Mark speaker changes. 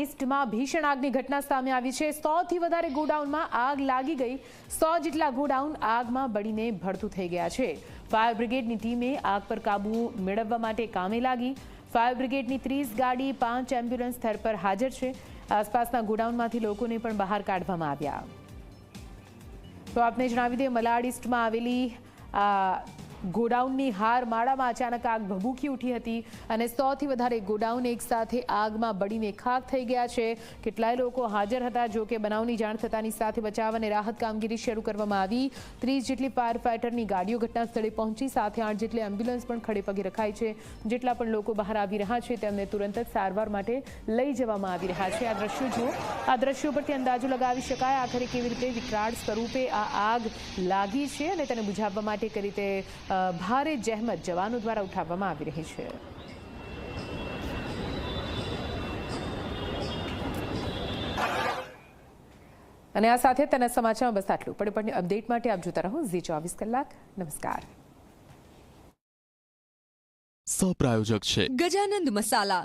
Speaker 1: ઈસ્ટમાં ભીષણ આગની ઘટના સામે આવી છે। 100 થી વધારે ગોડાઉનમાં આગ લાગી ગઈ। 100 જેટલા ગોડાઉન આગમાં બળીને ભડથું થઈ ગયા છે। ફાયર બ્રિગેડની ટીમે આગ પર કાબુ મેળવવા માટે કામે લાગી। ફાયર બ્રિગેડની 30 ગાડી 5 એમ્બ્યુલન્સ સ્થળ પર હાજર છે। આસપાસના ગોડાઉનમાંથી લોકોને પણ બહાર કાઢવામાં આવ્યા। તો આપને જણાવી દઈએ, મલાડ ઈસ્ટમાં આવેલી ગોડાઉનની હારમાળામાં અચાનક આગ ભભૂકી ઉઠી હતી અને 100 થી વધારે ગોડાઉન એકસાથે આગમાં બળીને ખાખ થઈ ગયા છે। કેટલાય લોકો હાજર હતા। જો કે બનાવની જાણ થતાની સાથે બચાવ અને રાહત કામગીરી શરૂ કરવામાં આવી। 30 જેટલી ફાયર ફાઇટરની ગાડીઓ ઘટના સ્થળે પહોંચી, સાથે 8 જેટલી એમ્બ્યુલન્સ પણ ખડે પગે રખાઈ છે। જેટલા પણ લોકો બહાર આવી રહ્યા છે તેમને તુરંત જ સારવાર માટે લઈ જવામાં આવી રહ્યા છે। આ દ્રશ્યો જુઓ। આ દ્રશ્યો પરથી અંદાજો લગાવી શકાય આખરે કેવી રીતે વિકરાળ સ્વરૂપે આ આગ લાગી છે અને તેને બુઝાવવા માટે કઈ રીતે ભારે જહેમત જવાનો દ્વારા ઉઠાવવામાં આવી રહી છે। અને આ સાથે તેના સમાચારમાં બસ આટલું। પડે અપડેટ માટે આપ જોતા રહો ઝી24 કલાક। નમસ્કાર।
Speaker 2: સહપ્રાયોજક છે
Speaker 3: ગજાનંદ મસાલા।